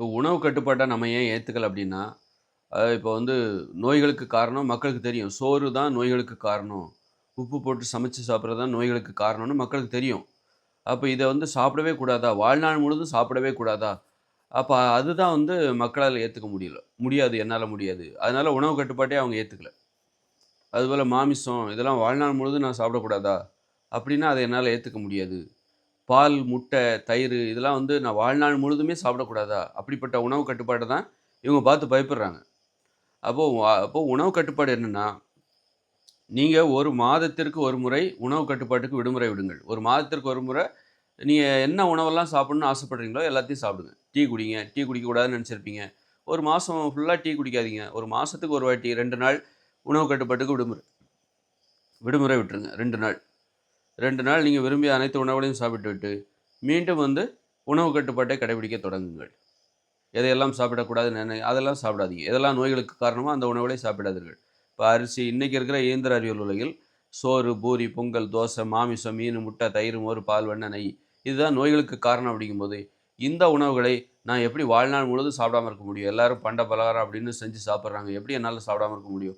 இப்போ உணவு கட்டுப்பாட்ட நம்ம ஏன் ஏத்துக்கல அப்படின்னா, இப்போ வந்து நோய்களுக்கு காரணம் மக்களுக்கு தெரியும். சோறு தான் நோய்களுக்கு காரணம். உப்பு போட்டு சமைச்சு சாப்பிடுறது தான் நோய்களுக்கு காரணம்னு மக்களுக்கு தெரியும். அப்ப இத வந்து சாப்பிடவே கூடாதா? வாழ்நாள் முழுதும் சாப்பிடவே கூடாதா? அப்ப அதுதான் வந்து மக்களால ஏத்துக்க முடியல. முடியாது, என்னால முடியாது. அதனால உணவு கட்டுப்பாட்டே அவங்க ஏத்துக்கல. அதுபோல மாமிசம் இதெல்லாம் வாழ்நாள் முழுதும் நான் சாப்பிடக்கூடாதா? அப்படின்னா அத என்னால ஏத்துக்க முடியாது. பால், முட்டை, தயிரு இதெல்லாம் வந்து நான் வாழ்நாள் முழுதுமே சாப்பிடக்கூடாதா? அப்படிப்பட்ட உணவு கட்டுப்பாட்ட தான் இவங்க பார்த்து பயப்படுறாங்க. அப்போ உணவு கட்டுப்பாடு என்னன்னா, நீங்க 1 மாதத்திற்கு ஒரு முறை உணவு கட்டுப்பாட்டுக்கு விடுமுறை விடுங்கள். 1 மாதத்திற்கு ஒரு முறை நீங்க என்ன உணவெல்லாம் சாப்பிடணும்னு ஆசைப்படுறீங்களோ எல்லாத்தையும் சாப்பிடுங்க. டீ குடிங்க. டீ குடிக்கக்கூடாதுன்னு நெனச்சிருப்பீங்க. 1 மாசம் ஃபுல்லா டீ குடிக்காதீங்க. 1 மாசத்துக்கு 1 வாட்டி 2 நாள் உணவு கட்டுப்பாட்டுக்கு விடுமுறை விடுமுறை விட்டுருங்க 2 நாள். 2 நாள் நீங்க விரும்பிய அனைத்து உணவுகளையும் சாப்பிட்டுவிட்டு, மீண்டும் வந்து உணவு கட்டுப்பாட்டை கடைபிடிக்கத் தொடங்குங்கள். எதையெல்லாம் சாப்பிடக்கூடாதுன்னு அதெல்லாம் சாப்பிடாதீங்க. எதெல்லாம் நோய்களுக்கு காரணமோ அந்த உணவுகளை சாப்பிடாதீர்கள். இப்ப அரிசி இன்னைக்கு இருக்கிற இயந்திர அறிவியல் உலகில் சோறு, பூரி, பொங்கல், தோசை, மாமிசம், மீனு, முட்டை, தயிர், மோர், பால், வெண்ணெய், நெய் இதுதான் நோய்களுக்கு காரணம் அப்படிங்கும்போது, இந்த உணவுகளை நான் எப்படி வாழ்நாள் முழுதும் சாப்பிடாம இருக்க முடியும்? எல்லாரும் பண்ட பலகாரம் அப்படின்னு செஞ்சு சாப்பிடுறாங்க. எப்படி என்னால சாப்பிடாம இருக்க முடியும்?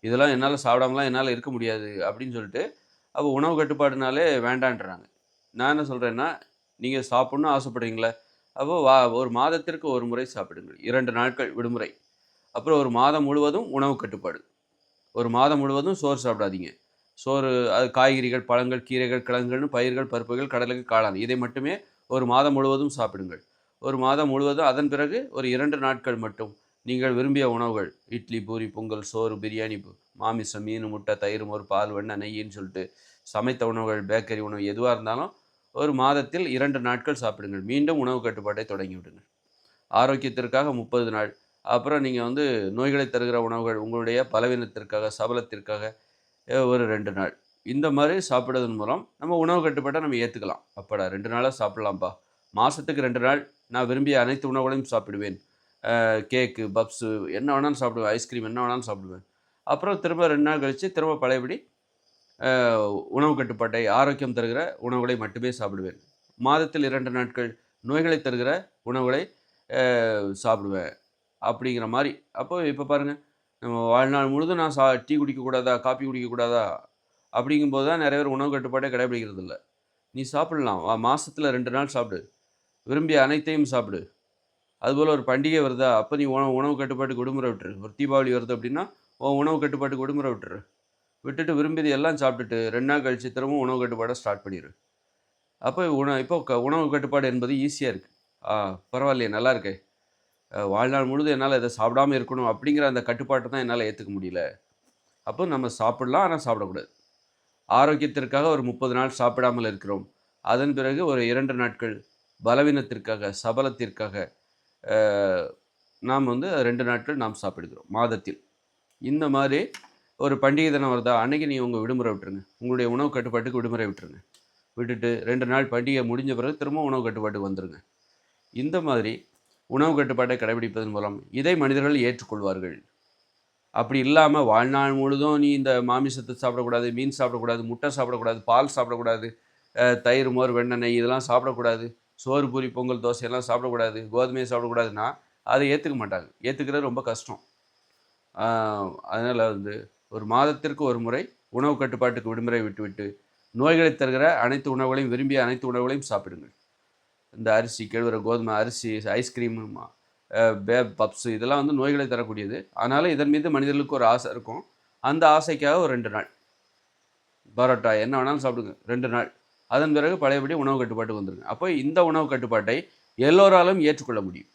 இதெல்லாம் என்னால சாப்பிடாமலாம் என்னால இருக்க முடியாது அப்படின்னு சொல்லிட்டு, அப்போ உணவு கட்டுப்பாடுனாலே வேண்டான்றாங்க. நான் என்ன சொல்றேன்னா, நீங்க சாப்பிடணும்னு ஆசைப்படுறீங்களா? அப்போ 1 மாதத்திற்கு 1 முறை சாப்பிடுங்கள். 2 நாட்கள் விடுமுறை. அப்புறம் 1 மாதம் முழுவதும் உணவு கட்டுப்பாடு. 1 மாதம் முழுவதும் சோறு சாப்பிடாதீங்க. சோறு அது காய்கறிகள், பழங்கள், கீரைகள், கிழங்குகள்னு பயிர்கள், பருப்புகள், கடலைகள், காளான் இதை மட்டுமே 1 மாதம் முழுவதும் சாப்பிடுங்கள். 1 மாதம் முழுவதும் அதன் பிறகு ஒரு 2 நாட்கள் மட்டும் நீங்கள் விரும்பிய உணவுகள் இட்லி, பூரி, பொங்கல், சோறு, பிரியாணி, மாமிசம், மீனு, முட்டை, தயிர், மோர், பால், வெண்ணெய், நெய்யின்னு சொல்லிட்டு சமைத்த உணவுகள், பேக்கரி உணவு எதுவா இருந்தாலும் ஒரு மாதத்தில் 2 நாட்கள் சாப்பிடுங்கள். மீண்டும் உணவு கட்டுப்பாட்டை தொடங்கி விடுங்கள். ஆரோக்கியத்திற்காக 30 நாள். அப்புறம் நீங்க வந்து நோய்களை தருகிற உணவுகள் உங்களுடைய பலவீனத்திற்காக, சபலத்திற்காக ஒரு 2 நாள். இந்த மாரி சாப்பிடுவதன் மூலம் நம்ம உணவு கட்டுப்பாட்ட நம்ம ஏத்துக்கலாம். அப்பாடா 2 நாளா சாப்பிடலாம்ப்பா. மாசத்துக்கு 2 நாள் நான் விரும்பிய அனைத்து உணவுகளையும் சாப்பிடுவேன். கேக்கு, பப்ஸு என்ன வேணாலும் சாப்பிடுவேன். ஐஸ்கிரீம் என்ன வேணாலும் சாப்பிடுவேன். அப்புறம் திரும்ப 2 நாள் கழிச்சு திரும்ப பழையபடி அ உணவு கட்டுப்பாட்டை ஆரோக்கியம் தருகிற உணவுகளை மட்டுமே சாப்பிடுவேன். மாதத்தில் 2 நாட்கள் நோய்களை தருகிற உணவுகளை சாப்பிடுவேன். அப்படிங்கிற மாரி. அப்போ இப்ப பாருங்க, நம்ம வாழ்நாள் முழுதும் நான் டீ குடிக்கக்கூடாதா? காப்பி குடிக்கக்கூடாதா? அப்படிங்கும்போது தான் நெறைய பேர் உணவு கட்டுப்பாட்டே கடைபிடிக்கிறதில்ல. நீ சாப்பிடலாம். மாசத்துல 2 நாள் சாப்பிடு. விரும்பிய அனைத்தையும் சாப்பிடு. அதுபோல ஒரு பண்டிகை வருதா? அப்ப நீ உணவு கட்டுப்பாட்டுக்கு விடுமுறை விட்டுரு. ஒரு தீபாவளி வருது அப்படின்னா, உன் உணவு கட்டுப்பாட்டுக்கு விடுமுறை விட்டுரு. விட்டுட்டு விரும்பியது எல்லாம் சாப்பிட்டுட்டு 2 நாள் கழிச்சு திரும்பவும் உணவு கட்டுப்பாட ஸ்டார்ட் பண்ணிரு. அப்போ இப்போ உணவு கட்டுப்பாடு என்பது ஈஸியா இருக்கு. ஆ பரவாயில்லையே! நல்லா இருக்கே! வாழ்நாள் முழுதும் என்னால இத சாப்பிடாம இருக்கணும் அப்படிங்கிற அந்த கட்டுப்பாட்ட தான் என்னால ஏத்துக்க முடியல. அப்போ நம்ம சாப்பிடலாம். ஆனா சாப்பிடக்கூடாது. ஆரோக்கியத்திற்காக ஒரு 30 நாள் சாப்பிடாமல் இருக்கிறோம். அதன் பிறகு ஒரு 2 நாட்கள் பலவீனத்திற்காக, சபலத்திற்காக அ நாம் வந்து 2 நாட்கள் நாம் சாப்பிடுகிறோம் மாதத்தில். இந்த மாரி ஒரு பண்டிகை தினம் வருதா, அன்னைக்கு நீங்க உங்க விடுமுறை விட்டுருங்க. உங்களுடைய உணவு கட்டுப்பாட்டுக்கு விடுமுறை விட்டுருங்க. விட்டுட்டு 2 நாள் பண்டிகை முடிஞ்ச பிறகு திரும்ப உணவு கட்டுப்பாட்டுக்கு வந்துருங்க. இந்த மாதிரி உணவு கட்டுப்பாட்டை கடைபிடிப்பதன் மூலம் இதை மனிதர்கள் ஏற்றுக்கொள்வார்கள். அப்படி இல்லாம வாழ்நாள் முழுதும் நீ இந்த மாமிசத்த சாப்பிடக்கூடாது, மீன் சாப்பிடக்கூடாது, முட்டை சாப்பிடக்கூடாது, பால் சாப்பிடக்கூடாது, தயிர், மோர், வெண்ணெய், நெய் இதெல்லாம் சாப்பிடக்கூடாது. சோறு, பூரி, பொங்கல், தோசையெல்லாம் சாப்பிடக்கூடாது. கோதுமையை சாப்பிடக்கூடாதுன்னா, அதை ஏத்துக்க மாட்டாங்க. ஏத்துக்கிறது ரொம்ப கஷ்டம். ஆ அதனால வந்து ஒரு மாதத்திற்கு ஒரு முறை உணவு கட்டுப்பாட்டுக்கு விடுமுறை விட்டுவிட்டு, நோய்களை தருகிற அனைத்து உணவுகளையும் விரும்பிய அனைத்து உணவுகளையும் சாப்பிடுங்கள். இந்த அரிசி, கேழ்வரகு, கோதுமை, அரிசி, ஐஸ்கிரீம், பப்ஸு இதெல்லாம் வந்து நோய்களை தரக்கூடியது. ஆனாலும் இதன் மீது மனிதர்களுக்கு ஒரு ஆசை இருக்கும். அந்த ஆசைக்காக ஒரு 2 நாள். பரோட்டா என்ன வேணாலும் சாப்பிடுங்க 2 நாள். அதன் பிறகு பழையபடி உணவு கட்டுப்பாட்டுக்கு வந்துருங்க. அப்போ இந்த உணவு கட்டுப்பாட்டை எல்லோராலும் ஏற்றுக்கொள்ள முடியும்.